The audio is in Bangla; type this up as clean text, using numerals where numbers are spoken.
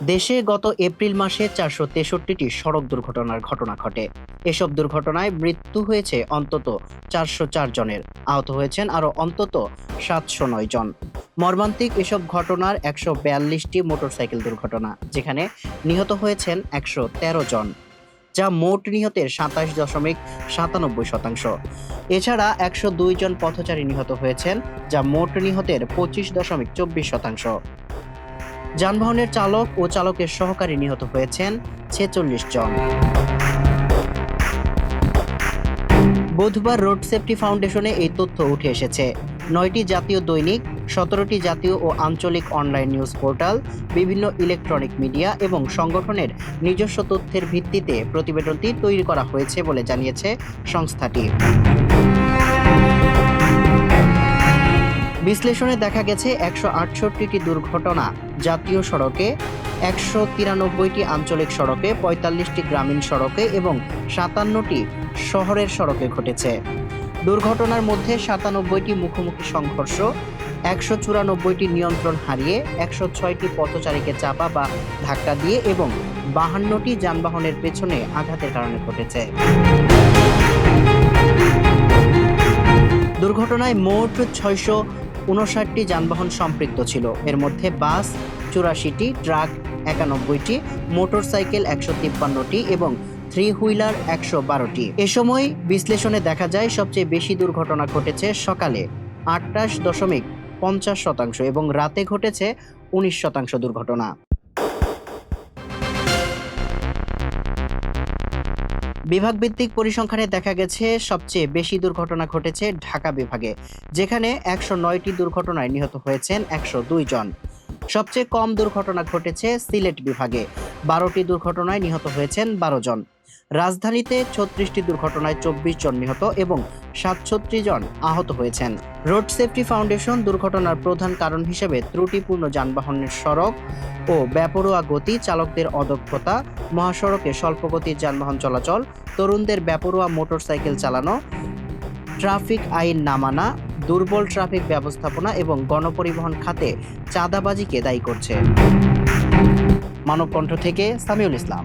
দেশে গত এপ্রিল মাসে ৪৬৩টি সড়ক দুর্ঘটনার ঘটনা ঘটে। এসব দুর্ঘটনায় মৃত্যু হয়েছে অন্তত ৪০৪ জনের, আহত হয়েছেন আরও অন্তত ৭০৯ জন। মর্মান্তিক এসব ঘটনার ১৪২টি মোটরসাইকেল দুর্ঘটনা, যেখানে নিহত হয়েছেন ১১৩ জন, যা মোট নিহতের ২৭.৯৭%। এছাড়া ১০২ জন পথচারী নিহত হয়েছেন, যা মোট নিহতের ২৫.২৪%। যানবাহনের চালক ও চালকের সহকারী নিহত হয়েছেন ৪৬ জন। বুধবার রোড সেফটি ফাউন্ডেশনে এই তথ্য উঠে এসেছে। ৯টি জাতীয় দৈনিক, ১৭টি জাতীয় ও আঞ্চলিক অনলাইন নিউজ পোর্টাল, বিভিন্ন ইলেকট্রনিক মিডিয়া এবং সংগঠনের নিজস্ব তথ্যের ভিত্তিতে প্রতিবেদনটি তৈরি করা হয়েছে বলে জানিয়েছে সংস্থাটি। বিশ্লেষণে দেখা গেছে ১৬৮টি দুর্ঘটনা জাতীয় সড়কে, ১৯৩টি আঞ্চলিক সড়কে, ৪৫টি গ্রামীণ সড়কে এবং ৫৭টি শহরের সড়কে ঘটেছে। দুর্ঘটনার মধ্যে ৯৭টি মুখোমুখি সংঘর্ষ, ১৯৪টি নিয়ন্ত্রণ হারিয়ে, ১০৬টি পথচারীকে চাপা বা ধাক্কা দিয়ে এবং ৫২টি যানবাহনের পেছনে আঘাতের কারণে ঘটেছে। দুর্ঘটনায় মোট ৬৫৯টি যানবাহন সম্পৃক্ত ছিল। এর মধ্যে বাস ৮৪টি, ট্রাক ৯১টি, মোটরসাইকেল ১৫৩টি এবং থ্রি হুইলার ১১২টি। এ সময় বিশ্লেষণে দেখা যায় সবচেয়ে বেশি দুর্ঘটনা ঘটেছে সকালে ২৮.৫০% এবং রাতে ঘটেছে ১৯% দুর্ঘটনা। বিভাগভিত্তিক পরিসংখ্যানে দেখা গেছে সবচেয়ে বেশি দুর্ঘটনা ঘটেছে ঢাকা বিভাগে, যেখানে ১০৯টি দুর্ঘটনায় নিহত হয়েছেন ১০২ জন। সবচেয়ে কম দুর্ঘটনা ঘটেছে সিলেট বিভাগে, ১২টি দুর্ঘটনায় নিহত হয়েছেন ১২ জন। রাজধানীতে ৩৬টি দুর্ঘটনায় ২৪ জন নিহত এবং ৬৭ জন আহত হয়েছেন। রোড সেফটি ফাউন্ডেশন দুর্ঘটনার প্রধান কারণ হিসেবে ত্রুটিপূর্ণ যানবাহনের সড়ক ও বেপরোয়া গতি, চালকদের অদক্ষতা, মহাসড়কে স্বল্পগতির যানবাহন চলাচল, তরুণদের বেপরোয়া মোটরসাইকেল চালানো, ট্রাফিক আইন না মানা, দুর্বল ট্রাফিক ব্যবস্থাপনা এবং গণপরিবহন খাতে চাঁদাবাজিকে দায়ী করছে। মানবকণ্ঠ থেকে সামিউল ইসলাম।